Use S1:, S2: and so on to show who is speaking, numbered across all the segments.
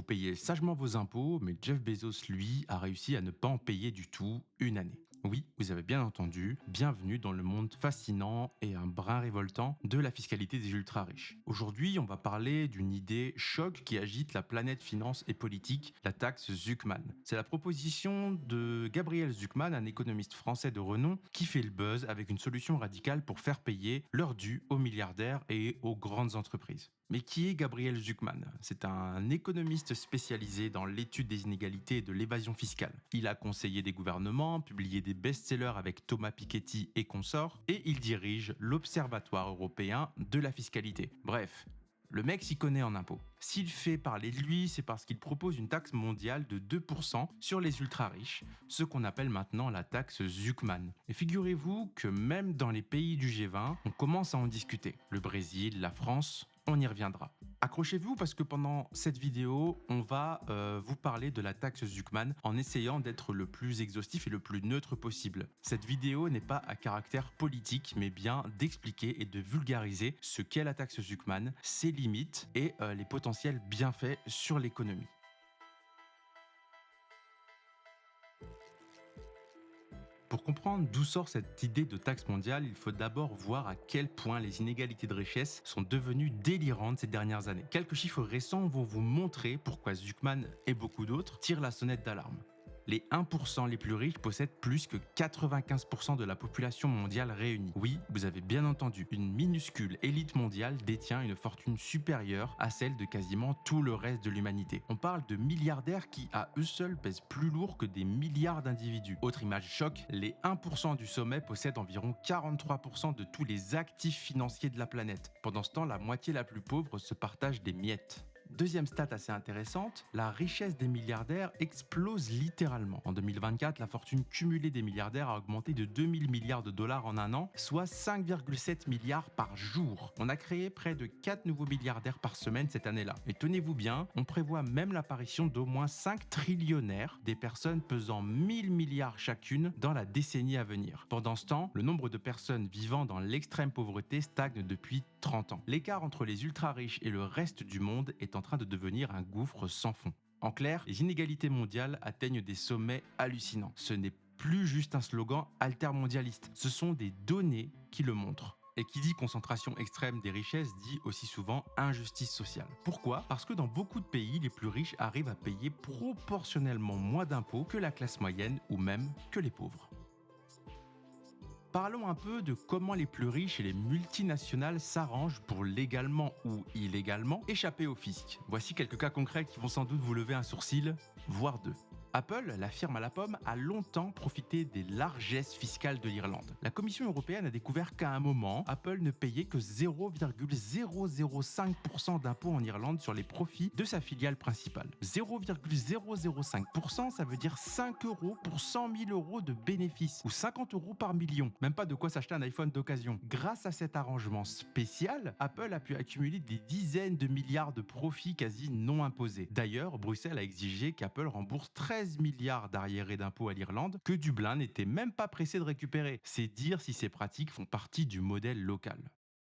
S1: vous payez sagement vos impôts, mais Jeff Bezos, lui, a réussi à ne pas en payer du tout une année. Oui, vous avez bien entendu, bienvenue dans le monde fascinant et un brin révoltant de la fiscalité des ultra-riches. Aujourd'hui, on va parler d'une idée choc qui agite la planète finance et politique, la taxe Zuckman. C'est la proposition de Gabriel Zuckman, un économiste français de renom, qui fait le buzz avec une solution radicale pour faire payer leur dû aux milliardaires et aux grandes entreprises. Mais qui est Gabriel Zuckman? C'est un économiste spécialisé dans l'étude des inégalités et de l'évasion fiscale. Il a conseillé des gouvernements, publié des best-sellers avec Thomas Piketty et consorts, et il dirige l'Observatoire européen de la fiscalité. Bref, le mec s'y connaît en impôts. S'il fait parler de lui, c'est parce qu'il propose une taxe mondiale de 2% sur les ultra-riches, ce qu'on appelle maintenant la taxe Zuckman. Et figurez-vous que même dans les pays du G20, on commence à en discuter. Le Brésil, la France, on y reviendra. Accrochez-vous parce que pendant cette vidéo, on va vous parler de la taxe Zuckman en essayant d'être le plus exhaustif et le plus neutre possible. Cette vidéo n'est pas à caractère politique, mais bien d'expliquer et de vulgariser ce qu'est la taxe Zuckman, ses limites et les potentiels bienfaits sur l'économie. Pour comprendre d'où sort cette idée de taxe mondiale, il faut d'abord voir à quel point les inégalités de richesse sont devenues délirantes ces dernières années. Quelques chiffres récents vont vous montrer pourquoi Zuckman et beaucoup d'autres tirent la sonnette d'alarme. Les 1% les plus riches possèdent plus que 95% de la population mondiale réunie. Oui, vous avez bien entendu, une minuscule élite mondiale détient une fortune supérieure à celle de quasiment tout le reste de l'humanité. On parle de milliardaires qui, à eux seuls, pèsent plus lourd que des milliards d'individus. Autre image choc, les 1% du sommet possèdent environ 43% de tous les actifs financiers de la planète. Pendant ce temps, la moitié la plus pauvre se partage des miettes. Deuxième stat assez intéressante, la richesse des milliardaires explose littéralement. En 2024, la fortune cumulée des milliardaires a augmenté de 2000 milliards de dollars en un an, soit 5,7 milliards par jour. On a créé près de 4 nouveaux milliardaires par semaine cette année-là. Et tenez-vous bien, on prévoit même l'apparition d'au moins 5 trillionnaires, des personnes pesant 1000 milliards chacune dans la décennie à venir. Pendant ce temps, le nombre de personnes vivant dans l'extrême pauvreté stagne depuis 30 ans. L'écart entre les ultra-riches et le reste du monde est en train de devenir un gouffre sans fond. En clair, les inégalités mondiales atteignent des sommets hallucinants. Ce n'est plus juste un slogan altermondialiste, ce sont des données qui le montrent. Et qui dit concentration extrême des richesses dit aussi souvent injustice sociale. Pourquoi? Parce que dans beaucoup de pays, les plus riches arrivent à payer proportionnellement moins d'impôts que la classe moyenne ou même que les pauvres. Parlons un peu de comment les plus riches et les multinationales s'arrangent pour légalement ou illégalement échapper au fisc. Voici quelques cas concrets qui vont sans doute vous lever un sourcil, voire deux. Apple, la firme à la pomme, a longtemps profité des largesses fiscales de l'Irlande. La Commission européenne a découvert qu'à un moment, Apple ne payait que 0,005% d'impôts en Irlande sur les profits de sa filiale principale. 0,005%, ça veut dire 5 euros pour 100 000 euros de bénéfices, ou 50 euros par million. Même pas de quoi s'acheter un iPhone d'occasion. Grâce à cet arrangement spécial, Apple a pu accumuler des dizaines de milliards de profits quasi non imposés. D'ailleurs, Bruxelles a exigé qu'Apple rembourse 13 milliards d'arriérés d'impôts à l'Irlande que Dublin n'était même pas pressé de récupérer. C'est dire si ces pratiques font partie du modèle local.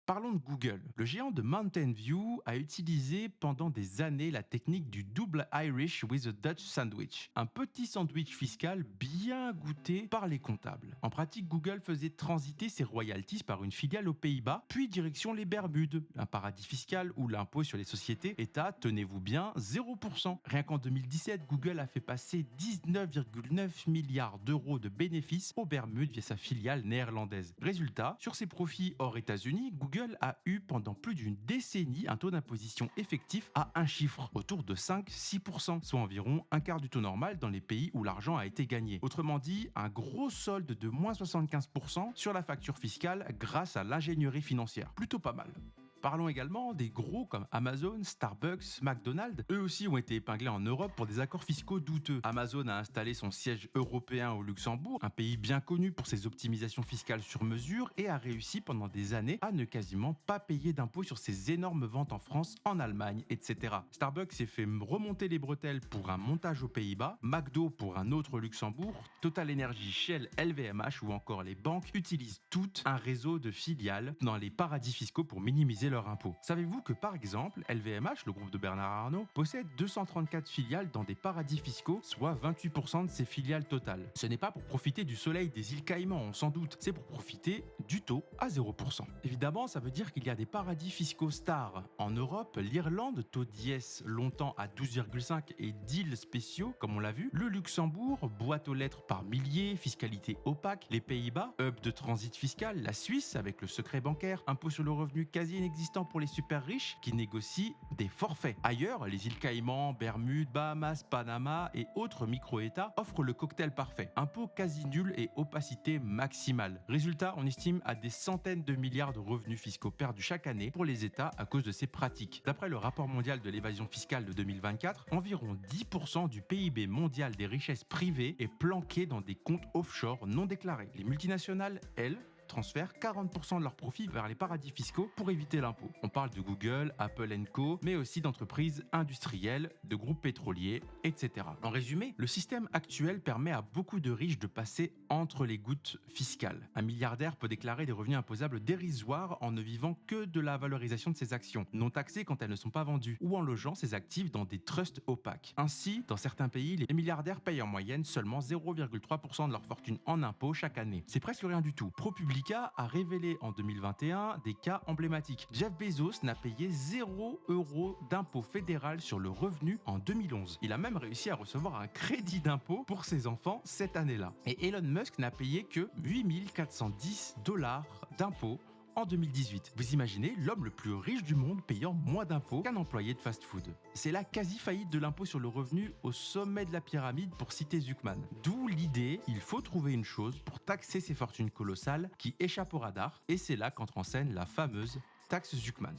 S1: Parlons de Google. Le géant de Mountain View a utilisé pendant des années la technique du double Irish with a Dutch sandwich, un petit sandwich fiscal bien goûté par les comptables. En pratique, Google faisait transiter ses royalties par une filiale aux Pays-Bas, puis direction les Bermudes, un paradis fiscal où l'impôt sur les sociétés est à, tenez-vous bien, 0%. Rien qu'en 2017, Google a fait passer 19,9 milliards d'euros de bénéfices aux Bermudes via sa filiale néerlandaise. Résultat, sur ses profits hors États-Unis, Google a eu pendant plus d'une décennie un taux d'imposition effectif à un chiffre, autour de 5-6%, soit environ un quart du taux normal dans les pays où l'argent a été gagné. Autrement dit, un gros solde de moins 75% sur la facture fiscale grâce à l'ingénierie financière. Plutôt pas mal. Parlons également des gros comme Amazon, Starbucks, McDonald's. Eux aussi ont été épinglés en Europe pour des accords fiscaux douteux. Amazon a installé son siège européen au Luxembourg, un pays bien connu pour ses optimisations fiscales sur mesure, et a réussi pendant des années à ne quasiment pas payer d'impôts sur ses énormes ventes en France, en Allemagne, etc. Starbucks s'est fait remonter les bretelles pour un montage aux Pays-Bas, McDo pour un autre au Luxembourg, Total Energy, Shell, LVMH ou encore les banques utilisent toutes un réseau de filiales dans les paradis fiscaux pour minimiser leur impôt. Savez-vous que par exemple, LVMH, le groupe de Bernard Arnault, possède 234 filiales dans des paradis fiscaux, soit 28% de ses filiales totales. Ce n'est pas pour profiter du soleil des îles Caïmans, on s'en doute, c'est pour profiter du taux à 0%. Évidemment, ça veut dire qu'il y a des paradis fiscaux stars. En Europe, l'Irlande, taux d'IS longtemps à 12,5 et deals spéciaux, comme on l'a vu, le Luxembourg, boîte aux lettres par milliers, fiscalité opaque, les Pays-Bas, hub de transit fiscal, la Suisse avec le secret bancaire, impôt sur le revenu quasi inexistant pour les super riches qui négocient des forfaits. Ailleurs, les îles Caïmans, Bermudes, Bahamas, Panama et autres micro-États offrent le cocktail parfait. Impôt quasi nul et opacité maximale. Résultat, on estime à des centaines de milliards de revenus fiscaux perdus chaque année pour les États à cause de ces pratiques. D'après le rapport mondial de l'évasion fiscale de 2024, environ 10% du PIB mondial des richesses privées est planqué dans des comptes offshore non déclarés. Les multinationales, elles, transfèrent 40% de leurs profits vers les paradis fiscaux pour éviter l'impôt. On parle de Google, Apple Co, mais aussi d'entreprises industrielles, de groupes pétroliers, etc. En résumé, le système actuel permet à beaucoup de riches de passer entre les gouttes fiscales. Un milliardaire peut déclarer des revenus imposables dérisoires en ne vivant que de la valorisation de ses actions, non taxées quand elles ne sont pas vendues, ou en logeant ses actifs dans des trusts opaques. Ainsi, dans certains pays, les milliardaires payent en moyenne seulement 0,3% de leur fortune en impôts chaque année. C'est presque rien du tout. ProPublica a révélé en 2021 des cas emblématiques. Jeff Bezos n'a payé 0 € d'impôt fédéral sur le revenu en 2011. Il a même réussi à recevoir un crédit d'impôt pour ses enfants cette année-là. Et Elon Musk n'a payé que 8 410 $ d'impôts en 2018. Vous imaginez l'homme le plus riche du monde payant moins d'impôts qu'un employé de fast-food. C'est la quasi-faillite de l'impôt sur le revenu au sommet de la pyramide pour citer Zuckman. D'où l'idée, il faut trouver une chose pour taxer ces fortunes colossales qui échappent au radar, et c'est là qu'entre en scène la fameuse taxe Zuckman.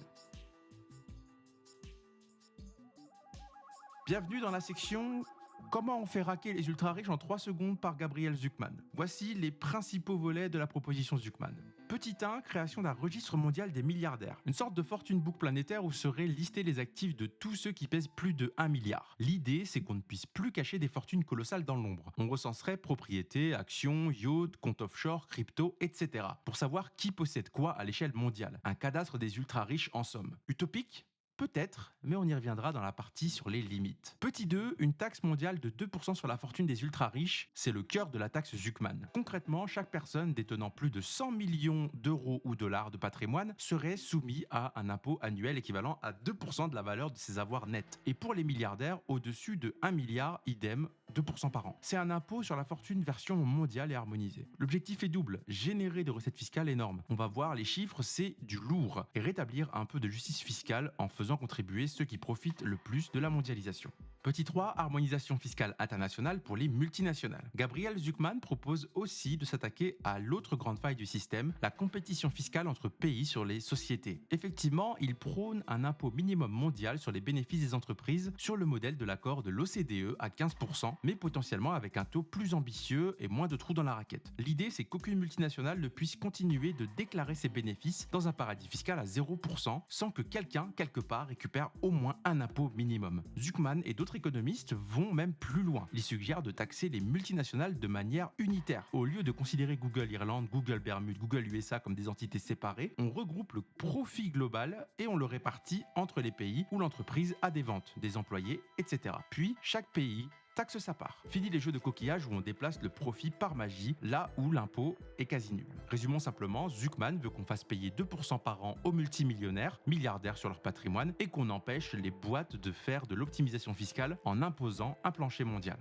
S1: Bienvenue dans la section Comment on fait raquer les ultra-riches en 3 secondes par Gabriel Zuckman. Voici les principaux volets de la proposition Zuckman. Petit 1, création d'un registre mondial des milliardaires. Une sorte de fortune book planétaire où seraient listés les actifs de tous ceux qui pèsent plus de 1 milliard. L'idée, c'est qu'on ne puisse plus cacher des fortunes colossales dans l'ombre. On recenserait propriétés, actions, yachts, comptes offshore, crypto, etc. pour savoir qui possède quoi à l'échelle mondiale. Un cadastre des ultra-riches en somme. Utopique ? Peut-être, mais on y reviendra dans la partie sur les limites. Petit 2, une taxe mondiale de 2% sur la fortune des ultra-riches, c'est le cœur de la taxe Zuckman. Concrètement, chaque personne détenant plus de 100 millions d'euros ou dollars de patrimoine serait soumise à un impôt annuel équivalent à 2% de la valeur de ses avoirs nets. Et pour les milliardaires, au-dessus de 1 milliard, idem, 2% par an. C'est un impôt sur la fortune version mondiale et harmonisée. L'objectif est double, générer des recettes fiscales énormes. On va voir les chiffres, c'est du lourd. Et rétablir un peu de justice fiscale en faisant contribuer ceux qui profitent le plus de la mondialisation. Petit 3, harmonisation fiscale internationale pour les multinationales. Gabriel Zuckman propose aussi de s'attaquer à l'autre grande faille du système, la compétition fiscale entre pays sur les sociétés. Effectivement, il prône un impôt minimum mondial sur les bénéfices des entreprises sur le modèle de l'accord de l'OCDE à 15%, mais potentiellement avec un taux plus ambitieux et moins de trous dans la raquette. L'idée, c'est qu'aucune multinationale ne puisse continuer de déclarer ses bénéfices dans un paradis fiscal à 0% sans que quelqu'un, quelque part, récupère au moins un impôt minimum. Zuckman et d'autres économistes vont même plus loin. Ils suggèrent de taxer les multinationales de manière unitaire. Au lieu de considérer Google Irlande, Google Bermudes, Google USA comme des entités séparées, on regroupe le profit global et on le répartit entre les pays où l'entreprise a des ventes, des employés, etc. Puis, chaque pays taxe sa part. Fini les jeux de coquillage où on déplace le profit par magie, là où l'impôt est quasi nul. Résumons simplement, Zuckman veut qu'on fasse payer 2% par an aux multimillionnaires, milliardaires sur leur patrimoine, et qu'on empêche les boîtes de faire de l'optimisation fiscale en imposant un plancher mondial.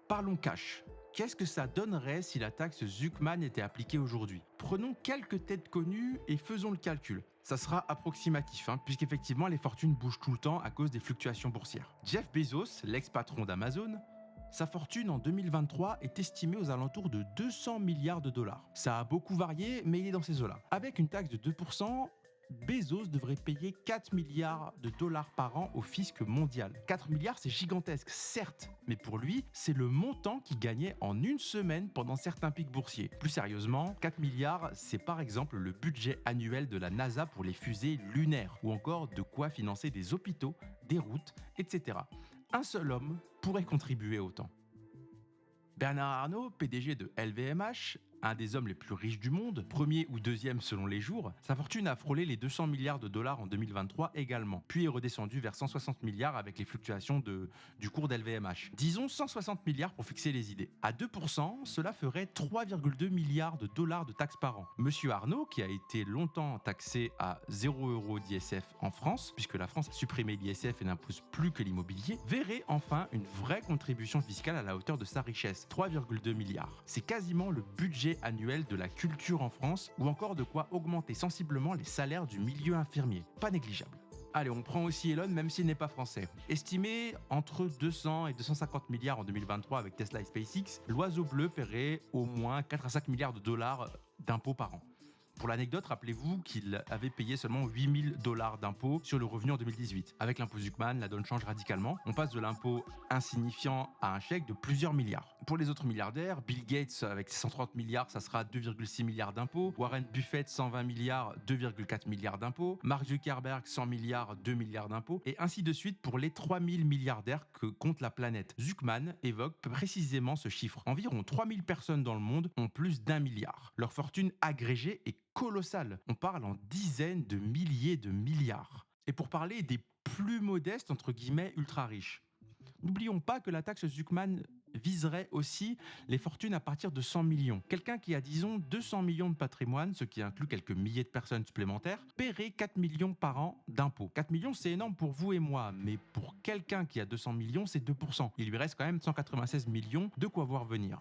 S1: Parlons cash. Qu'est-ce que ça donnerait si la taxe Zuckman était appliquée aujourd'hui ? Prenons quelques têtes connues et faisons le calcul. Ça sera approximatif, puisqu'effectivement les fortunes bougent tout le temps à cause des fluctuations boursières. Jeff Bezos, l'ex-patron d'Amazon, sa fortune en 2023 est estimée aux alentours de 200 milliards de dollars. Ça a beaucoup varié, mais il est dans ces eaux-là. Avec une taxe de 2%, Bezos devrait payer 4 milliards de dollars par an au fisc mondial. 4 milliards, c'est gigantesque, certes, mais pour lui, c'est le montant qu'il gagnait en une semaine pendant certains pics boursiers. Plus sérieusement, 4 milliards, c'est par exemple le budget annuel de la NASA pour les fusées lunaires, ou encore de quoi financer des hôpitaux, des routes, etc. Un seul homme pourrait contribuer autant. Bernard Arnault, PDG de LVMH, Un des hommes les plus riches du monde, premier ou deuxième selon les jours, sa fortune a frôlé les 200 milliards de dollars en 2023 également, puis est redescendu vers 160 milliards avec les fluctuations du cours d'LVMH. Disons 160 milliards pour fixer les idées. À 2%, cela ferait 3,2 milliards de dollars de taxes par an. Monsieur Arnaud, qui a été longtemps taxé à 0 € d'ISF en France, puisque la France a supprimé l'ISF et n'impose plus que l'immobilier, verrait enfin une vraie contribution fiscale à la hauteur de sa richesse, 3,2 milliards. C'est quasiment le budget annuel de la culture en France, ou encore de quoi augmenter sensiblement les salaires du milieu infirmier. Pas négligeable. Allez, on prend aussi Elon, même s'il n'est pas français. Estimé entre 200 et 250 milliards en 2023 avec Tesla et SpaceX, l'oiseau bleu paierait au moins 4 à 5 milliards de dollars d'impôts par an. Pour l'anecdote, rappelez-vous qu'il avait payé seulement 8 000 $ d'impôts sur le revenu en 2018. Avec l'impôt Zuckman, la donne change radicalement. On passe de l'impôt insignifiant à un chèque de plusieurs milliards. Pour les autres milliardaires, Bill Gates avec ses 130 milliards, ça sera 2,6 milliards d'impôts. Warren Buffett, 120 milliards, 2,4 milliards d'impôts. Mark Zuckerberg, 100 milliards, 2 milliards d'impôts. Et ainsi de suite pour les 3000 milliardaires que compte la planète. Zuckman évoque précisément ce chiffre. Environ 3000 personnes dans le monde ont plus d'1 milliard. Leur fortune agrégée est colossal. On parle en dizaines de milliers de milliards. Et pour parler des plus modestes, entre guillemets, ultra riches, n'oublions pas que la taxe Zuckman viserait aussi les fortunes à partir de 100 millions. Quelqu'un qui a, disons, 200 millions de patrimoine, ce qui inclut quelques milliers de personnes supplémentaires, paierait 4 millions par an d'impôts. 4 millions, c'est énorme pour vous et moi, mais pour quelqu'un qui a 200 millions, c'est 2%. Il lui reste quand même 196 millions, de quoi voir venir.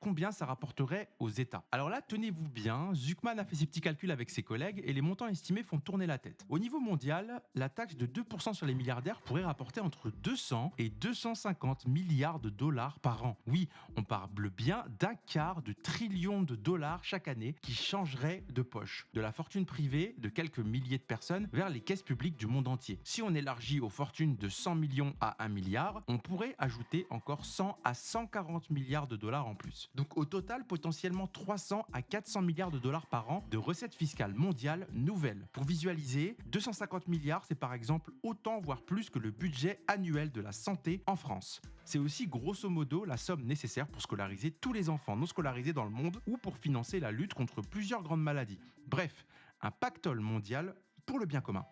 S1: Combien ça rapporterait aux États? Alors là, tenez-vous bien, Zuckman a fait ses petits calculs avec ses collègues et les montants estimés font tourner la tête. Au niveau mondial, la taxe de 2% sur les milliardaires pourrait rapporter entre 200 et 250 milliards de dollars par an. Oui, on parle bien d'un quart de trillion de dollars chaque année qui changerait de poche. De la fortune privée de quelques milliers de personnes vers les caisses publiques du monde entier. Si on élargit aux fortunes de 100 millions à 1 milliard, on pourrait ajouter encore 100 à 140 milliards de dollars en plus. Donc au total, potentiellement 300 à 400 milliards de dollars par an de recettes fiscales mondiales nouvelles. Pour visualiser, 250 milliards, c'est par exemple autant voire plus que le budget annuel de la santé en France. C'est aussi grosso modo la somme nécessaire pour scolariser tous les enfants non scolarisés dans le monde ou pour financer la lutte contre plusieurs grandes maladies. Bref, un pactole mondial pour le bien commun.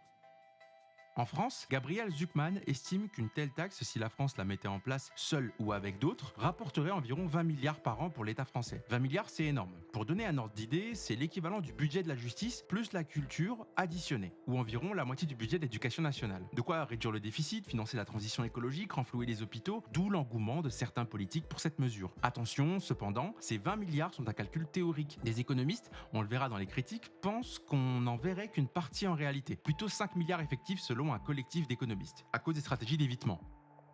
S1: En France, Gabriel Zuckman estime qu'une telle taxe, si la France la mettait en place seule ou avec d'autres, rapporterait environ 20 milliards par an pour l'État français. 20 milliards, c'est énorme. Pour donner un ordre d'idée, c'est l'équivalent du budget de la justice plus la culture additionnée, ou environ la moitié du budget de l'éducation nationale. De quoi réduire le déficit, financer la transition écologique, renflouer les hôpitaux, d'où l'engouement de certains politiques pour cette mesure. Attention, cependant, ces 20 milliards sont un calcul théorique. Des économistes, on le verra dans les critiques, pensent qu'on n'en verrait qu'une partie en réalité. Plutôt 5 milliards effectifs selon un collectif d'économistes, à cause des stratégies d'évitement.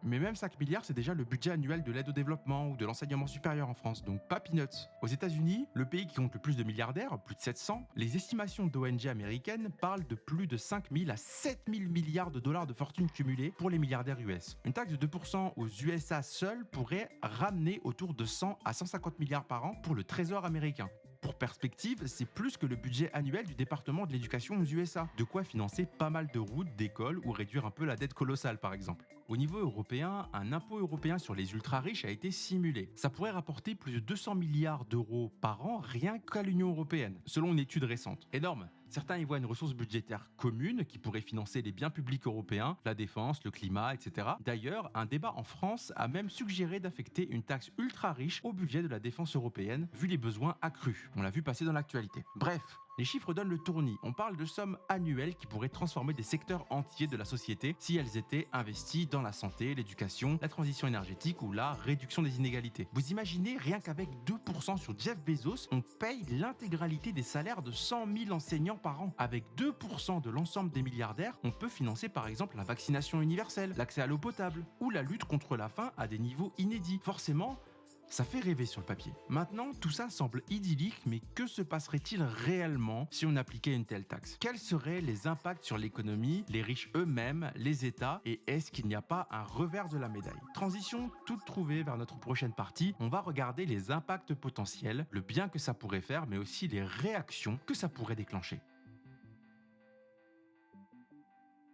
S1: Mais même 5 milliards, c'est déjà le budget annuel de l'aide au développement ou de l'enseignement supérieur en France, donc pas peanuts. Aux États-Unis, le pays qui compte le plus de milliardaires, plus de 700, les estimations d'ONG américaines parlent de plus de 5 000 à 7 000 milliards de dollars de fortune cumulée pour les milliardaires US. Une taxe de 2% aux USA seuls pourrait ramener autour de 100 à 150 milliards par an pour le Trésor américain. Pour perspective, c'est plus que le budget annuel du département de l'éducation aux USA. De quoi financer pas mal de routes, d'écoles ou réduire un peu la dette colossale par exemple. Au niveau européen, un impôt européen sur les ultra-riches a été simulé. Ça pourrait rapporter plus de 200 milliards d'euros par an rien qu'à l'Union européenne, selon une étude récente. Énorme. Certains y voient une ressource budgétaire commune qui pourrait financer les biens publics européens, la défense, le climat, etc. D'ailleurs, un débat en France a même suggéré d'affecter une taxe ultra riche au budget de la défense européenne, vu les besoins accrus. On l'a vu passer dans l'actualité. Bref, les chiffres donnent le tournis. On parle de sommes annuelles qui pourraient transformer des secteurs entiers de la société si elles étaient investies dans la santé, l'éducation, la transition énergétique ou la réduction des inégalités. Vous imaginez, rien qu'avec 2% sur Jeff Bezos, on paye l'intégralité des salaires de 100 000 enseignants par an. Avec 2% de l'ensemble des milliardaires, on peut financer par exemple la vaccination universelle, l'accès à l'eau potable ou la lutte contre la faim à des niveaux inédits. Forcément, ça fait rêver sur le papier. Maintenant, tout ça semble idyllique, mais que se passerait-il réellement si on appliquait une telle taxe? Quels seraient les impacts sur l'économie, les riches eux-mêmes, les États, et est-ce qu'il n'y a pas un revers de la médaille? Transition toute trouvée vers notre prochaine partie, on va regarder les impacts potentiels, le bien que ça pourrait faire, mais aussi les réactions que ça pourrait déclencher.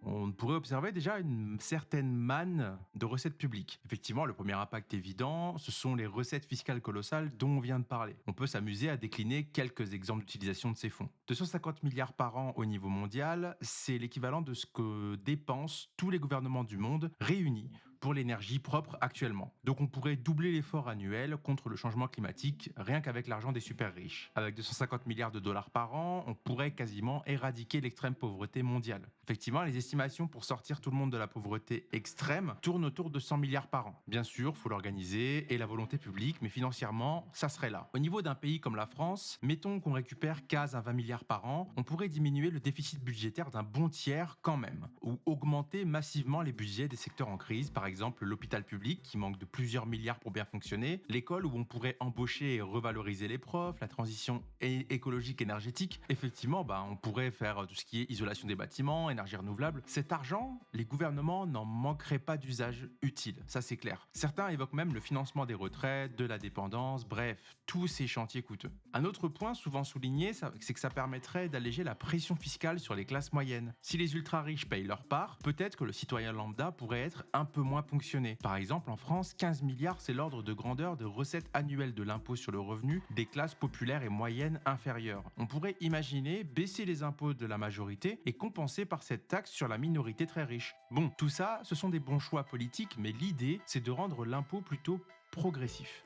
S1: On pourrait observer déjà une certaine manne de recettes publiques. Effectivement, le premier impact évident, ce sont les recettes fiscales colossales dont on vient de parler. On peut s'amuser à décliner quelques exemples d'utilisation de ces fonds. 250 milliards par an au niveau mondial, c'est l'équivalent de ce que dépensent tous les gouvernements du monde réunis pour l'énergie propre actuellement. Donc on pourrait doubler l'effort annuel contre le changement climatique rien qu'avec l'argent des super riches. Avec 250 milliards de dollars par an, on pourrait quasiment éradiquer l'extrême pauvreté mondiale. Effectivement, les estimations pour sortir tout le monde de la pauvreté extrême tournent autour de 100 milliards par an. Bien sûr, il faut l'organiser et la volonté publique, mais financièrement, ça serait là. Au niveau d'un pays comme la France, mettons qu'on récupère 15 à 20 milliards par an, on pourrait diminuer le déficit budgétaire d'un bon tiers quand même, ou augmenter massivement les budgets des secteurs en crise, par exemple l'hôpital public qui manque de plusieurs milliards pour bien fonctionner, l'école où on pourrait embaucher et revaloriser les profs, la transition écologique énergétique. Effectivement, on pourrait faire tout ce qui est isolation des bâtiments, énergie renouvelable. Cet argent, les gouvernements n'en manqueraient pas d'usage utile, ça c'est clair. Certains évoquent même le financement des retraites, de la dépendance, bref, tous ces chantiers coûteux. Un autre point souvent souligné, c'est que ça permettrait d'alléger la pression fiscale sur les classes moyennes. Si les ultra-riches payent leur part, peut-être que le citoyen lambda pourrait être un peu moins ponctionné. Par exemple, en France, 15 milliards, c'est l'ordre de grandeur de recettes annuelles de l'impôt sur le revenu des classes populaires et moyennes inférieures. On pourrait imaginer baisser les impôts de la majorité et compenser par cette taxe sur la minorité très riche. Bon, tout ça, ce sont des bons choix politiques, mais l'idée, c'est de rendre l'impôt plutôt progressif.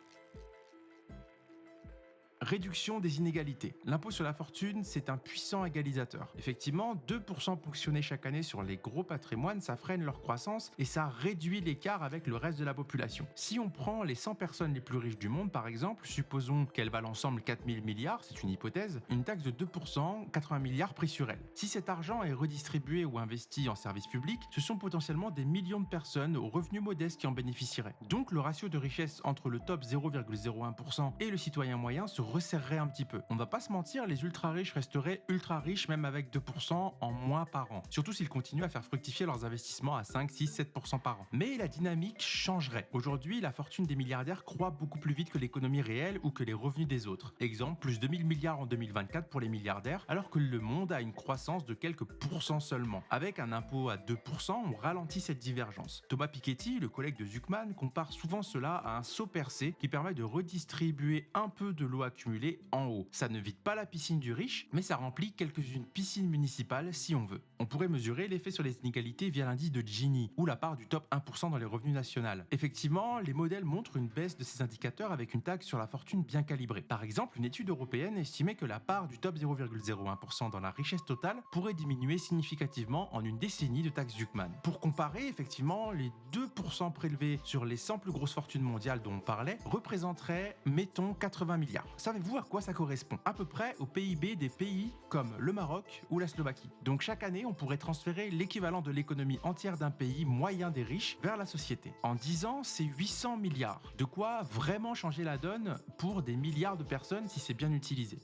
S1: Réduction des inégalités. L'impôt sur la fortune, c'est un puissant égalisateur. Effectivement, 2% ponctionnés chaque année sur les gros patrimoines, ça freine leur croissance et ça réduit l'écart avec le reste de la population. Si on prend les 100 personnes les plus riches du monde, par exemple, supposons qu'elles valent ensemble 4000 milliards, c'est une hypothèse, une taxe de 2%, 80 milliards pris sur elles. Si cet argent est redistribué ou investi en services publics, ce sont potentiellement des millions de personnes aux revenus modestes qui en bénéficieraient. Donc le ratio de richesse entre le top 0,01% et le citoyen moyen se resserrerait un petit peu. On va pas se mentir, les ultra riches resteraient ultra riches même avec 2% en moins par an. Surtout s'ils continuent à faire fructifier leurs investissements à 5, 6, 7% par an. Mais la dynamique changerait. Aujourd'hui, la fortune des milliardaires croît beaucoup plus vite que l'économie réelle ou que les revenus des autres. Exemple, plus de 1000 milliards en 2024 pour les milliardaires, alors que le monde a une croissance de quelques pourcents seulement. Avec un impôt à 2%, on ralentit cette divergence. Thomas Piketty, le collègue de Zuckman, compare souvent cela à un seau percé qui permet de redistribuer un peu de l'eau accumulée en haut. Ça ne vide pas la piscine du riche, mais ça remplit quelques-unes piscines municipales si on veut. On pourrait mesurer l'effet sur les inégalités via l'indice de Gini, ou la part du top 1% dans les revenus nationaux. Effectivement, les modèles montrent une baisse de ces indicateurs avec une taxe sur la fortune bien calibrée. Par exemple, une étude européenne estimait que la part du top 0,01% dans la richesse totale pourrait diminuer significativement en une décennie de taxe Zuckman. Pour comparer, effectivement, les 2% prélevés sur les 100 plus grosses fortunes mondiales dont on parlait représenteraient, mettons, 80 milliards. Savez-vous à quoi ça correspond? À peu près au PIB des pays comme le Maroc ou la Slovaquie. Donc chaque année, on pourrait transférer l'équivalent de l'économie entière d'un pays moyen des riches vers la société. En 10 ans, c'est 800 milliards. De quoi vraiment changer la donne pour des milliards de personnes si c'est bien utilisé.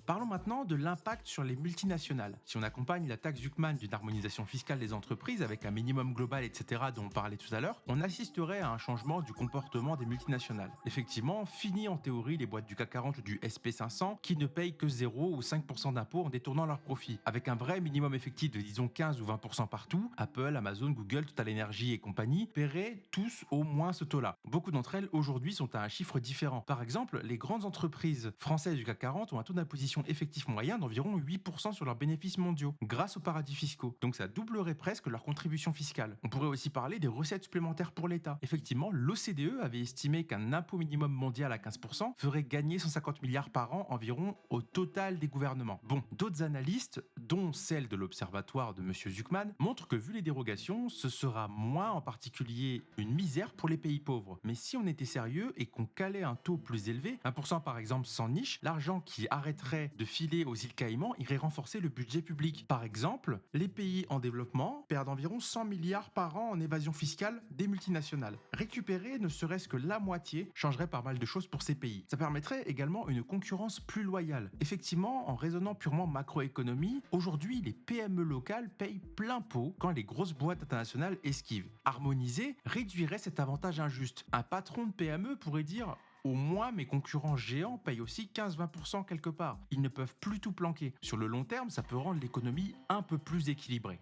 S1: Parlons maintenant de l'impact sur les multinationales. Si on accompagne la taxe Zuckman d'une harmonisation fiscale des entreprises avec un minimum global, etc., dont on parlait tout à l'heure, on assisterait à un changement du comportement des multinationales. Effectivement, fini en théorie les boîtes du CAC 40 ou du SP500 qui ne payent que 0 ou 5% d'impôts en détournant leurs profits. Avec un vrai minimum effectif de disons 15 ou 20% partout, Apple, Amazon, Google, Total Energy et compagnie paieraient tous au moins ce taux-là. Beaucoup d'entre elles aujourd'hui sont à un chiffre différent. Par exemple, les grandes entreprises françaises du CAC 40 ont un taux d'imposition effectif moyen d'environ 8% sur leurs bénéfices mondiaux, grâce aux paradis fiscaux. Donc ça doublerait presque leur contribution fiscale. On pourrait aussi parler des recettes supplémentaires pour l'État. Effectivement, l'OCDE avait estimé qu'un impôt minimum mondial à 15% ferait gagner 150 milliards par an environ au total des gouvernements. Bon, d'autres analystes, dont celle de l'observatoire de M. Zuckman, montrent que vu les dérogations, ce sera moins en particulier une misère pour les pays pauvres. Mais si on était sérieux et qu'on calait un taux plus élevé, 1% par exemple sans niche, l'argent qui arrêterait de filer aux îles Caïmans irait renforcer le budget public. Par exemple, les pays en développement perdent environ 100 milliards par an en évasion fiscale des multinationales. Récupérer ne serait-ce que la moitié changerait pas mal de choses pour ces pays. Ça permettrait également une concurrence plus loyale. Effectivement, en raisonnant purement macroéconomie, aujourd'hui les PME locales payent plein pot quand les grosses boîtes internationales esquivent. Harmoniser réduirait cet avantage injuste. Un patron de PME pourrait dire: au moins, mes concurrents géants payent aussi 15-20% quelque part. Ils ne peuvent plus tout planquer. Sur le long terme, ça peut rendre l'économie un peu plus équilibrée.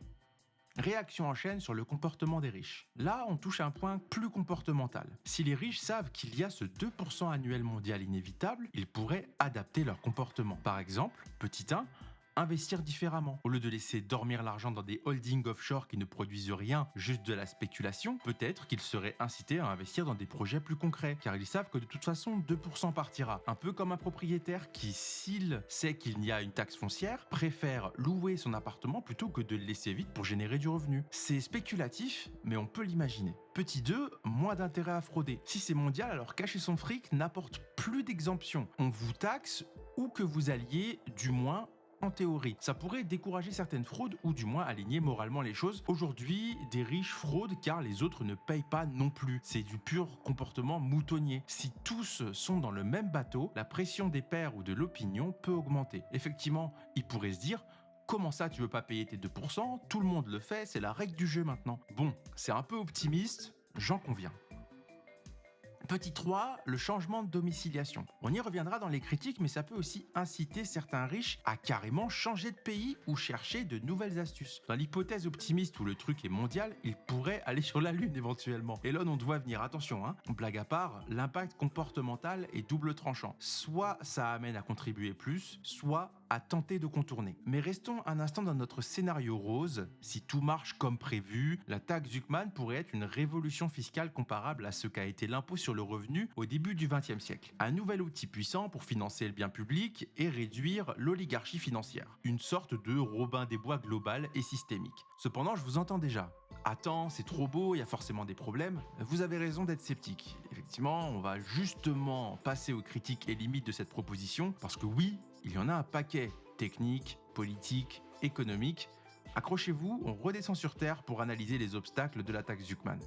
S1: Réaction en chaîne sur le comportement des riches. Là, on touche à un point plus comportemental. Si les riches savent qu'il y a ce 2% annuel mondial inévitable, ils pourraient adapter leur comportement. Par exemple, petit 1, investir différemment. Au lieu de laisser dormir l'argent dans des holdings offshore qui ne produisent rien, juste de la spéculation, peut-être qu'ils seraient incités à investir dans des projets plus concrets, car ils savent que de toute façon 2% partira. Un peu comme un propriétaire qui, s'il sait qu'il y a une taxe foncière, préfère louer son appartement plutôt que de le laisser vide pour générer du revenu. C'est spéculatif, mais on peut l'imaginer. Petit 2, moins d'intérêt à frauder. Si c'est mondial, alors cacher son fric n'apporte plus d'exemption. On vous taxe où que vous alliez, du moins en théorie. Ça pourrait décourager certaines fraudes ou du moins aligner moralement les choses. Aujourd'hui, des riches fraudent car les autres ne payent pas non plus. C'est du pur comportement moutonnier. Si tous sont dans le même bateau, la pression des pairs ou de l'opinion peut augmenter. Effectivement, ils pourraient se dire: comment ça tu veux pas payer tes 2%? Tout le monde le fait, c'est la règle du jeu maintenant. Bon, c'est un peu optimiste, j'en conviens. Petit 3, le changement de domiciliation. On y reviendra dans les critiques, mais ça peut aussi inciter certains riches à carrément changer de pays ou chercher de nouvelles astuces. Dans l'hypothèse optimiste où le truc est mondial, ils pourraient aller sur la Lune éventuellement. Elon, on doit venir, attention, blague à part, l'impact comportemental est double tranchant. Soit ça amène à contribuer plus, soit à tenter de contourner. Mais restons un instant dans notre scénario rose. Si tout marche comme prévu, la taxe Zuckman pourrait être une révolution fiscale comparable à ce qu'a été l'impôt sur le revenu au début du XXe siècle. Un nouvel outil puissant pour financer le bien public et réduire l'oligarchie financière. Une sorte de Robin des Bois global et systémique. Cependant, je vous entends déjà. Attends, c'est trop beau, il y a forcément des problèmes. Vous avez raison d'être sceptique. Effectivement, on va justement passer aux critiques et limites de cette proposition, parce que oui, il y en a un paquet. Technique, politique, économique. Accrochez-vous, on redescend sur Terre pour analyser les obstacles de la taxe Zuckman.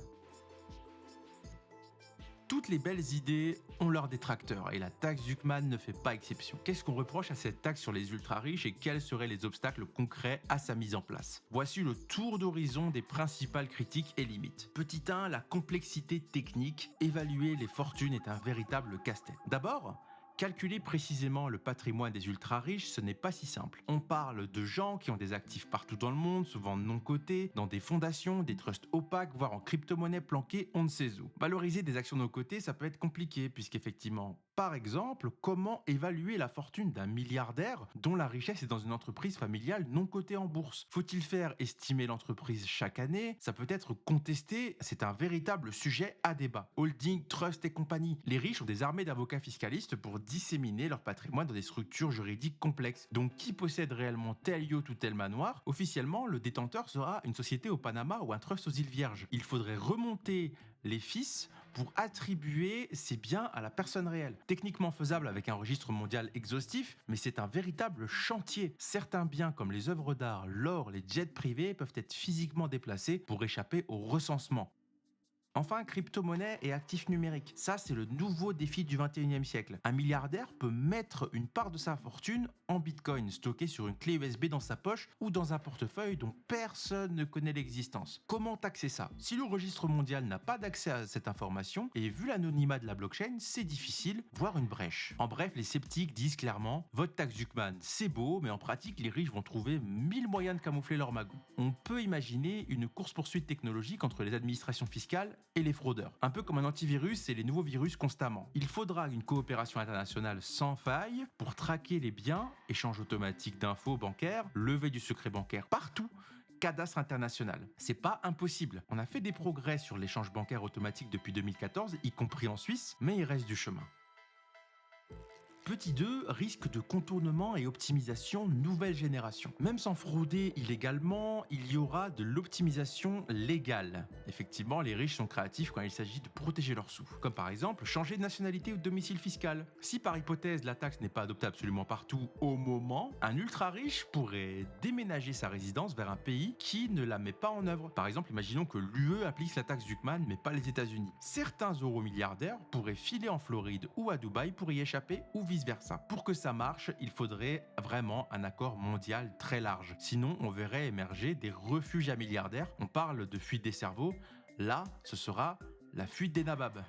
S1: Toutes les belles idées ont leurs détracteurs et la taxe Zuckman ne fait pas exception. Qu'est-ce qu'on reproche à cette taxe sur les ultra-riches et quels seraient les obstacles concrets à sa mise en place? Voici le tour d'horizon des principales critiques et limites. Petit 1, la complexité technique. Évaluer les fortunes est un véritable casse-tête. D'abord, calculer précisément le patrimoine des ultra-riches, ce n'est pas si simple. On parle de gens qui ont des actifs partout dans le monde, souvent non cotés, dans des fondations, des trusts opaques, voire en crypto-monnaie planquée on ne sait où. Valoriser des actions non cotées, ça peut être compliqué, puisqu'effectivement, par exemple, comment évaluer la fortune d'un milliardaire dont la richesse est dans une entreprise familiale non cotée en bourse? Faut-il faire estimer l'entreprise chaque année? Ça peut être contesté, c'est un véritable sujet à débat. Holding, trust et compagnie. Les riches ont des armées d'avocats fiscalistes pour disséminer leur patrimoine dans des structures juridiques complexes. Donc qui possède réellement tel yacht ou tel manoir? Officiellement, le détenteur sera une société au Panama ou un trust aux îles Vierges. Il faudrait remonter les fils pour attribuer ces biens à la personne réelle. Techniquement faisable avec un registre mondial exhaustif, mais c'est un véritable chantier. Certains biens comme les œuvres d'art, l'or, les jets privés peuvent être physiquement déplacés pour échapper au recensement. Enfin, crypto-monnaie et actifs numériques. Ça, c'est le nouveau défi du 21e siècle. Un milliardaire peut mettre une part de sa fortune en bitcoin, stocké sur une clé USB dans sa poche ou dans un portefeuille dont personne ne connaît l'existence. Comment taxer ça? Si le registre mondial n'a pas d'accès à cette information, et vu l'anonymat de la blockchain, c'est difficile, voire une brèche. En bref, les sceptiques disent clairement, votre taxe Zuckman, c'est beau, mais en pratique, les riches vont trouver 1000 moyens de camoufler leur magot. On peut imaginer une course-poursuite technologique entre les administrations fiscales et les fraudeurs. Un peu comme un antivirus et les nouveaux virus constamment. Il faudra une coopération internationale sans faille pour traquer les biens, échange automatique d'infos bancaires, levée du secret bancaire partout, cadastre international. C'est pas impossible. On a fait des progrès sur l'échange bancaire automatique depuis 2014, y compris en Suisse, mais il reste du chemin. Petit 2, risque de contournement et optimisation nouvelle génération. Même sans frauder illégalement, il y aura de l'optimisation légale. Effectivement, les riches sont créatifs quand il s'agit de protéger leurs sous. Comme par exemple, changer de nationalité ou de domicile fiscal. Si par hypothèse la taxe n'est pas adoptée absolument partout au moment, un ultra riche pourrait déménager sa résidence vers un pays qui ne la met pas en œuvre. Par exemple, imaginons que l'UE applique la taxe Zuckman mais pas les États-Unis. Certains euromilliardaires pourraient filer en Floride ou à Dubaï pour y échapper ou vice-versa. Pour que ça marche, il faudrait vraiment un accord mondial très large. Sinon, on verrait émerger des refuges à milliardaires. On parle de fuite des cerveaux. Là, ce sera la fuite des nababs.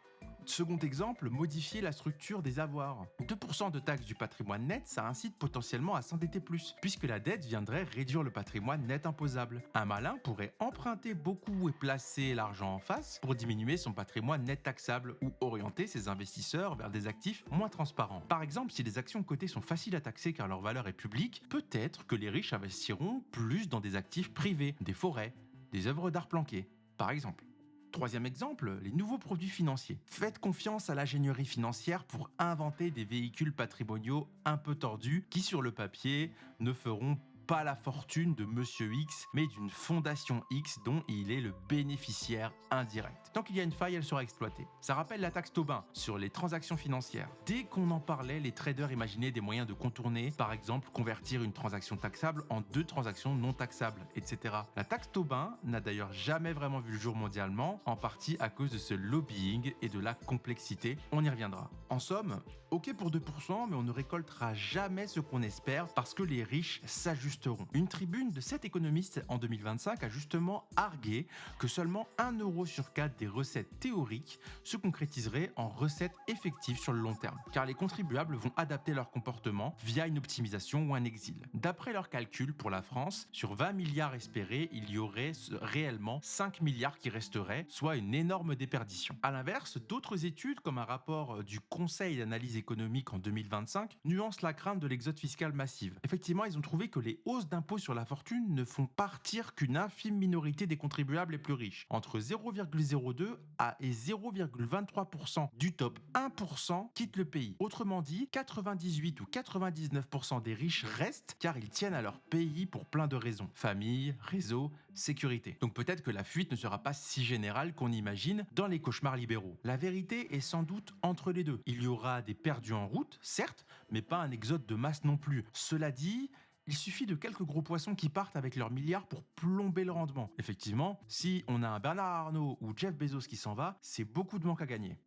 S1: Second exemple, modifier la structure des avoirs. 2% de taxe du patrimoine net, ça incite potentiellement à s'endetter plus, puisque la dette viendrait réduire le patrimoine net imposable. Un malin pourrait emprunter beaucoup et placer l'argent en face pour diminuer son patrimoine net taxable ou orienter ses investisseurs vers des actifs moins transparents. Par exemple, si les actions cotées sont faciles à taxer car leur valeur est publique, peut-être que les riches investiront plus dans des actifs privés, des forêts, des œuvres d'art planquées, par exemple. Troisième exemple, les nouveaux produits financiers. Faites confiance à l'ingénierie financière pour inventer des véhicules patrimoniaux un peu tordus qui, sur le papier, ne feront pas la fortune de Monsieur X, mais d'une fondation X dont il est le bénéficiaire indirect. Tant qu'il y a une faille, elle sera exploitée. Ça rappelle la taxe Tobin sur les transactions financières. Dès qu'on en parlait, les traders imaginaient des moyens de contourner, par exemple convertir une transaction taxable en 2 transactions non taxables, etc. La taxe Tobin n'a d'ailleurs jamais vraiment vu le jour mondialement, en partie à cause de ce lobbying et de la complexité. On y reviendra. En somme, ok pour 2%, mais on ne récoltera jamais ce qu'on espère parce que les riches s'ajustent. Une tribune de 7 économistes en 2025 a justement argué que seulement 1 euro sur 4 des recettes théoriques se concrétiseraient en recettes effectives sur le long terme, car les contribuables vont adapter leur comportement via une optimisation ou un exil. D'après leurs calculs pour la France, sur 20 milliards espérés, il y aurait réellement 5 milliards qui resteraient, soit une énorme déperdition. A l'inverse, d'autres études, comme un rapport du Conseil d'analyse économique en 2025, nuancent la crainte de l'exode fiscal massive. Effectivement, ils ont trouvé que les hausses d'impôts sur la fortune ne font partir qu'une infime minorité des contribuables les plus riches. Entre 0,02 et 0,23% du top 1% quittent le pays. Autrement dit, 98 ou 99% des riches restent car ils tiennent à leur pays pour plein de raisons. Famille, réseau, sécurité. Donc peut-être que la fuite ne sera pas si générale qu'on imagine dans les cauchemars libéraux. La vérité est sans doute entre les deux. Il y aura des perdus en route, certes, mais pas un exode de masse non plus. Cela dit, il suffit de quelques gros poissons qui partent avec leurs milliards pour plomber le rendement. Effectivement, si on a un Bernard Arnault ou Jeff Bezos qui s'en va, c'est beaucoup de manque à gagner.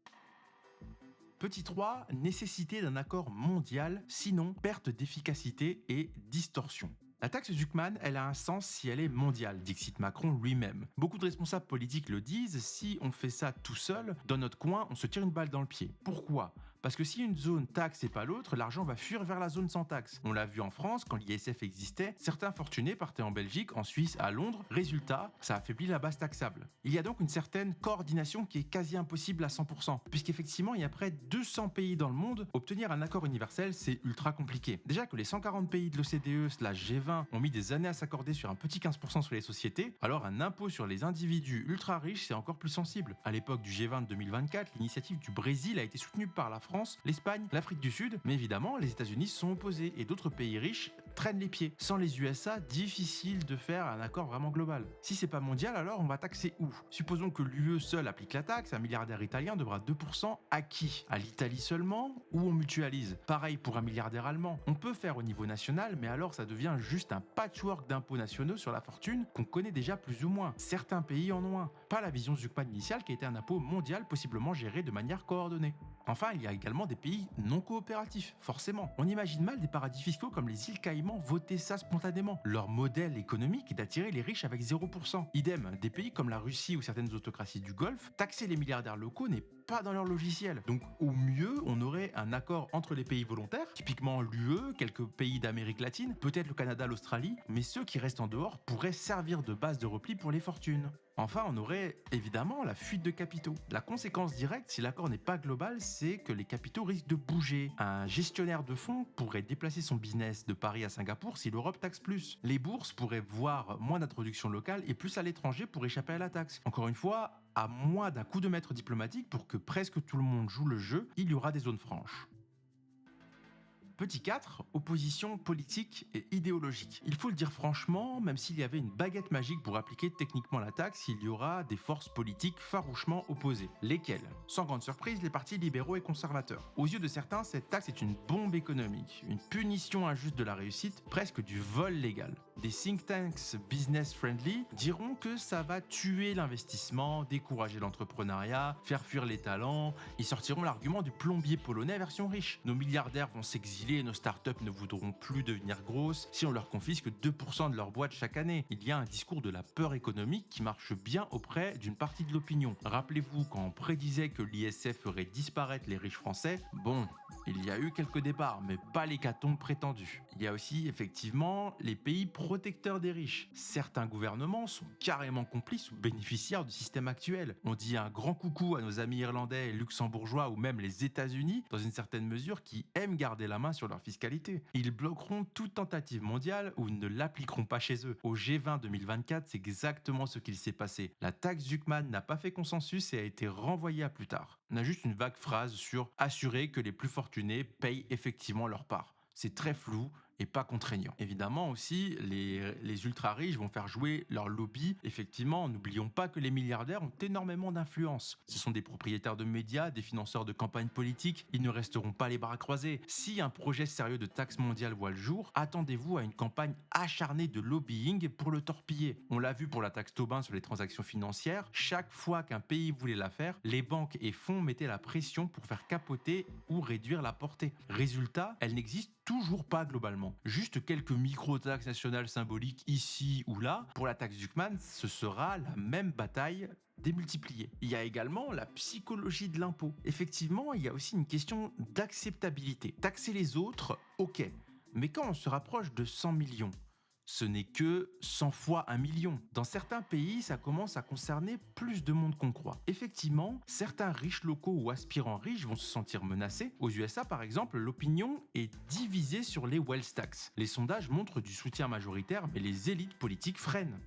S1: Petit 3, nécessité d'un accord mondial, sinon perte d'efficacité et distorsion. La taxe Zuckman, elle a un sens si elle est mondiale, dixit Macron lui-même. Beaucoup de responsables politiques le disent, si on fait ça tout seul, dans notre coin, on se tire une balle dans le pied. Pourquoi ? Parce que si une zone taxe et pas l'autre, l'argent va fuir vers la zone sans taxe. On l'a vu en France, quand l'ISF existait, certains fortunés partaient en Belgique, en Suisse, à Londres. Résultat, ça affaiblit la base taxable. Il y a donc une certaine coordination qui est quasi impossible à 100%, puisqu'effectivement, il y a près de 200 pays dans le monde. Obtenir un accord universel, c'est ultra compliqué. Déjà que les 140 pays de l'OCDE/G20 ont mis des années à s'accorder sur un petit 15% sur les sociétés, alors un impôt sur les individus ultra riches, c'est encore plus sensible. À l'époque du G20 de 2024, l'initiative du Brésil a été soutenue par la France, l'Espagne, l'Afrique du Sud, mais évidemment, les États-Unis se sont opposés et d'autres pays riches traînent les pieds. Sans les USA, difficile de faire un accord vraiment global. Si c'est pas mondial, alors on va taxer où ? Supposons que l'UE seul applique la taxe, un milliardaire italien devra 2% à qui ? À l'Italie seulement ou on mutualise ? Pareil pour un milliardaire allemand. On peut faire au niveau national, mais alors ça devient juste un patchwork d'impôts nationaux sur la fortune qu'on connaît déjà plus ou moins. Certains pays en ont un. Pas la vision Zuckman initiale qui était un impôt mondial possiblement géré de manière coordonnée. Enfin, il y a également des pays non coopératifs, forcément. On imagine mal des paradis fiscaux comme les îles Caïmans voter ça spontanément. Leur modèle économique est d'attirer les riches avec 0%. Idem, des pays comme la Russie ou certaines autocraties du Golfe, taxer les milliardaires locaux n'est pas dans leur logiciel. Donc au mieux, on aurait un accord entre les pays volontaires, typiquement l'UE, quelques pays d'Amérique latine, peut-être le Canada, l'Australie, mais ceux qui restent en dehors pourraient servir de base de repli pour les fortunes. Enfin, on aurait évidemment la fuite de capitaux. La conséquence directe, si l'accord n'est pas global, c'est que les capitaux risquent de bouger. Un gestionnaire de fonds pourrait déplacer son business de Paris à Singapour si l'Europe taxe plus. Les bourses pourraient voir moins d'introduction locale et plus à l'étranger pour échapper à la taxe. Encore une fois, à moins d'un coup de maître diplomatique pour que presque tout le monde joue le jeu, il y aura des zones franches. Petit 4, opposition politique et idéologique. Il faut le dire franchement, même s'il y avait une baguette magique pour appliquer techniquement la taxe, il y aura des forces politiques farouchement opposées. Lesquelles ? Sans grande surprise, les partis libéraux et conservateurs. Aux yeux de certains, cette taxe est une bombe économique, une punition injuste de la réussite, presque du vol légal. Des think tanks business friendly diront que ça va tuer l'investissement, décourager l'entrepreneuriat, faire fuir les talents. Ils sortiront l'argument du plombier polonais version riche. Nos milliardaires vont s'exiler stylé, nos startups ne voudront plus devenir grosses si on leur confisque 2% de leur boîte chaque année. Il y a un discours de la peur économique qui marche bien auprès d'une partie de l'opinion. Rappelez-vous, quand on prédisait que l'ISF ferait disparaître les riches français, bon, il y a eu quelques départs, mais pas l'hécatombe prétendue. Il y a aussi effectivement les pays protecteurs des riches. Certains gouvernements sont carrément complices ou bénéficiaires du système actuel. On dit un grand coucou à nos amis irlandais, luxembourgeois ou même les États-Unis, dans une certaine mesure, qui aiment garder la main sur leur fiscalité. Ils bloqueront toute tentative mondiale ou ne l'appliqueront pas chez eux. Au G20 2024, c'est exactement ce qu'il s'est passé. La taxe Zuckman n'a pas fait consensus et a été renvoyée à plus tard. On a juste une vague phrase sur assurer que les plus fortunés payent effectivement leur part. C'est très flou et pas contraignant. Évidemment aussi, les ultra-riches vont faire jouer leur lobby. Effectivement, n'oublions pas que les milliardaires ont énormément d'influence. Ce sont des propriétaires de médias, des financeurs de campagnes politiques. Ils ne resteront pas les bras croisés. Si un projet sérieux de taxe mondiale voit le jour, attendez-vous à une campagne acharnée de lobbying pour le torpiller. On l'a vu pour la taxe Tobin sur les transactions financières. Chaque fois qu'un pays voulait la faire, les banques et fonds mettaient la pression pour faire capoter ou réduire la portée. Résultat, elle n'existe toujours pas globalement. Juste quelques micro-taxes nationales symboliques ici ou là. Pour la taxe Zuckman, ce sera la même bataille démultipliée. Il y a également la psychologie de l'impôt. Effectivement, il y a aussi une question d'acceptabilité. Taxer les autres, ok. Mais quand on se rapproche de 100 millions, ce n'est que 100 fois 1 million. Dans certains pays, ça commence à concerner plus de monde qu'on croit. Effectivement, certains riches locaux ou aspirants riches vont se sentir menacés. Aux USA, par exemple, l'opinion est divisée sur les wealth tax. Les sondages montrent du soutien majoritaire, mais les élites politiques freinent.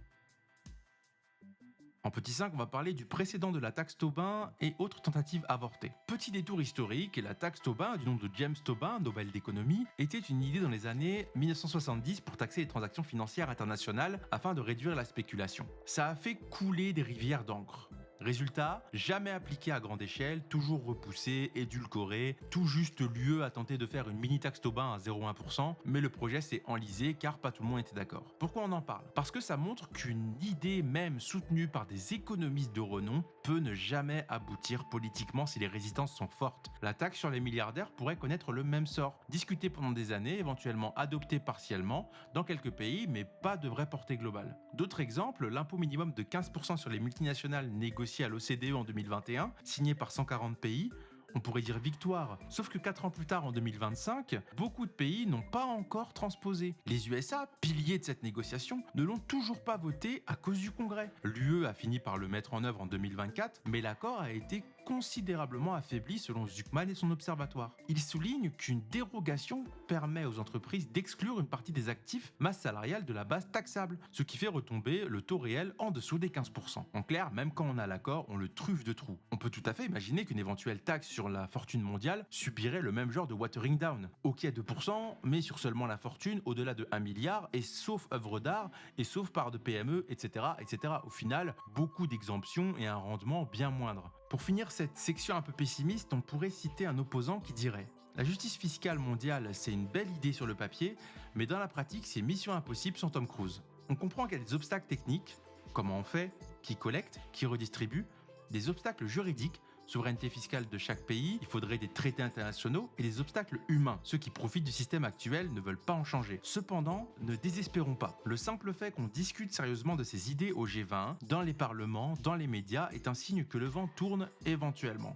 S1: En petit 5, on va parler du précédent de la taxe Tobin et autres tentatives avortées. Petit détour historique, la taxe Tobin, du nom de James Tobin, Nobel d'économie, était une idée dans les années 1970 pour taxer les transactions financières internationales afin de réduire la spéculation. Ça a fait couler des rivières d'encre. Résultat, jamais appliqué à grande échelle, toujours repoussé, édulcoré, tout juste l'UE a tenté de faire une mini-taxe Tobin à 0,1%, mais le projet s'est enlisé car pas tout le monde était d'accord. Pourquoi on en parle? Parce que ça montre qu'une idée même soutenue par des économistes de renom peut ne jamais aboutir politiquement si les résistances sont fortes. La taxe sur les milliardaires pourrait connaître le même sort, discutée pendant des années, éventuellement adoptée partiellement dans quelques pays, mais pas de vraie portée globale. D'autres exemples, l'impôt minimum de 15% sur les multinationales négocié à l'OCDE en 2021, signé par 140 pays, on pourrait dire victoire. Sauf que 4 ans plus tard, en 2025, beaucoup de pays n'ont pas encore transposé. Les USA, piliers de cette négociation, ne l'ont toujours pas voté à cause du Congrès. L'UE a fini par le mettre en œuvre en 2024, mais l'accord a été considérablement affaibli selon Zuckman et son observatoire. Il souligne qu'une dérogation permet aux entreprises d'exclure une partie des actifs masse salariale de la base taxable, ce qui fait retomber le taux réel en dessous des 15%. En clair, même quand on a l'accord, on le truffe de trous. On peut tout à fait imaginer qu'une éventuelle taxe sur la fortune mondiale subirait le même genre de watering down. Ok à 2%, mais sur seulement la fortune au-delà de 1 milliard, et sauf œuvre d'art, et sauf part de PME, etc., etc. Au final, beaucoup d'exemptions et un rendement bien moindre. Pour finir cette section un peu pessimiste, on pourrait citer un opposant qui dirait: la justice fiscale mondiale, c'est une belle idée sur le papier, mais dans la pratique, c'est mission impossible sans Tom Cruise. On comprend qu'il y a des obstacles techniques, comment on fait, qui collecte, qui redistribue, des obstacles juridiques, souveraineté fiscale de chaque pays, il faudrait des traités internationaux et des obstacles humains. Ceux qui profitent du système actuel ne veulent pas en changer. Cependant, ne désespérons pas. Le simple fait qu'on discute sérieusement de ces idées au G20, dans les parlements, dans les médias, est un signe que le vent tourne éventuellement.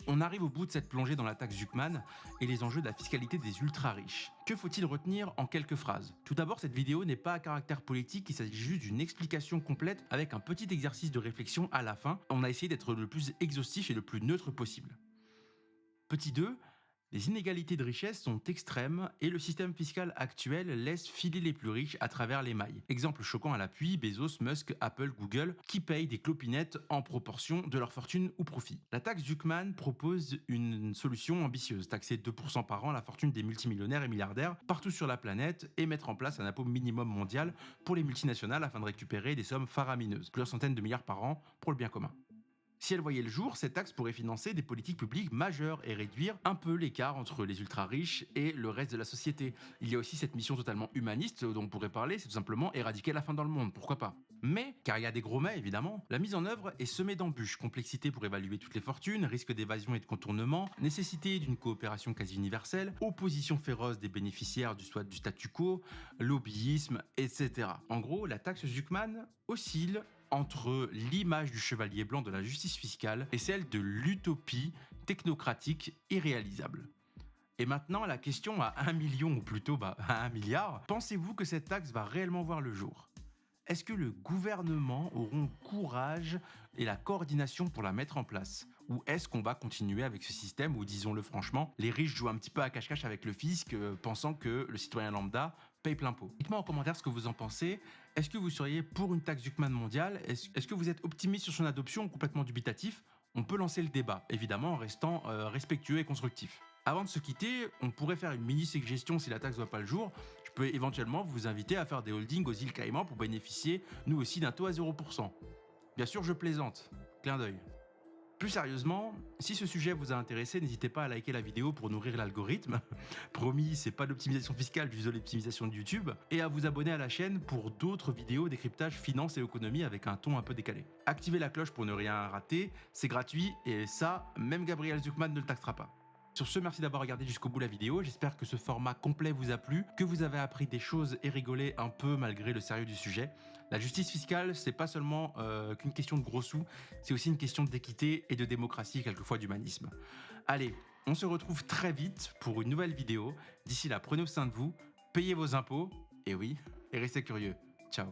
S1: On arrive au bout de cette plongée dans la taxe Zuckman et les enjeux de la fiscalité des ultra-riches. Que faut-il retenir en quelques phrases? Tout d'abord, cette vidéo n'est pas à caractère politique, il s'agit juste d'une explication complète avec un petit exercice de réflexion à la fin. On a essayé d'être le plus exhaustif et le plus neutre possible. Petit 2, les inégalités de richesse sont extrêmes et le système fiscal actuel laisse filer les plus riches à travers les mailles. Exemple choquant à l'appui, Bezos, Musk, Apple, Google, qui payent des clopinettes en proportion de leur fortune ou profit. La taxe Zuckman propose une solution ambitieuse, taxer 2% par an la fortune des multimillionnaires et milliardaires partout sur la planète et mettre en place un impôt minimum mondial pour les multinationales afin de récupérer des sommes faramineuses, plusieurs centaines de milliards par an pour le bien commun. Si elle voyait le jour, cette taxe pourrait financer des politiques publiques majeures et réduire un peu l'écart entre les ultra-riches et le reste de la société. Il y a aussi cette mission totalement humaniste dont on pourrait parler, c'est tout simplement éradiquer la faim dans le monde, pourquoi pas. Mais, car il y a des gros mais évidemment, la mise en œuvre est semée d'embûches, complexité pour évaluer toutes les fortunes, risque d'évasion et de contournement, nécessité d'une coopération quasi universelle, opposition féroce des bénéficiaires du statu quo, lobbyisme, etc. En gros, la taxe Zuckman oscille entre l'image du chevalier blanc de la justice fiscale et celle de l'utopie technocratique irréalisable. Et maintenant, la question à 1 million, ou plutôt à 1 milliard, pensez-vous que cette taxe va réellement voir le jour ? Est-ce que le gouvernement auront le courage et la coordination pour la mettre en place ? Ou est-ce qu'on va continuer avec ce système où, disons-le franchement, les riches jouent un petit peu à cache-cache avec le fisc, pensant que le citoyen lambda paye plein pot ? Dites-moi en commentaire ce que vous en pensez. Est-ce que vous seriez pour une taxe Zuckman mondiale ? Est-ce que vous êtes optimiste sur son adoption ou complètement dubitatif ? On peut lancer le débat, évidemment en restant respectueux et constructif. Avant de se quitter, on pourrait faire une mini-suggestion si la taxe ne voit pas le jour. Je peux éventuellement vous inviter à faire des holdings aux îles Caïmans pour bénéficier, nous aussi, d'un taux à 0%. Bien sûr, je plaisante. Clin d'œil. Plus sérieusement, si ce sujet vous a intéressé, n'hésitez pas à liker la vidéo pour nourrir l'algorithme. Promis, c'est pas l'optimisation fiscale, juste de l'optimisation de YouTube. Et à vous abonner à la chaîne pour d'autres vidéos décryptage finance et économie avec un ton un peu décalé. Activez la cloche pour ne rien rater, c'est gratuit et ça, même Gabriel Zuckman ne le taxera pas. Sur ce, merci d'avoir regardé jusqu'au bout la vidéo, j'espère que ce format complet vous a plu, que vous avez appris des choses et rigolé un peu malgré le sérieux du sujet. La justice fiscale, c'est pas seulement qu'une question de gros sous, c'est aussi une question d'équité et de démocratie et quelquefois d'humanisme. Allez, on se retrouve très vite pour une nouvelle vidéo. D'ici là, prenez soin de vous, payez vos impôts, et oui, et restez curieux. Ciao.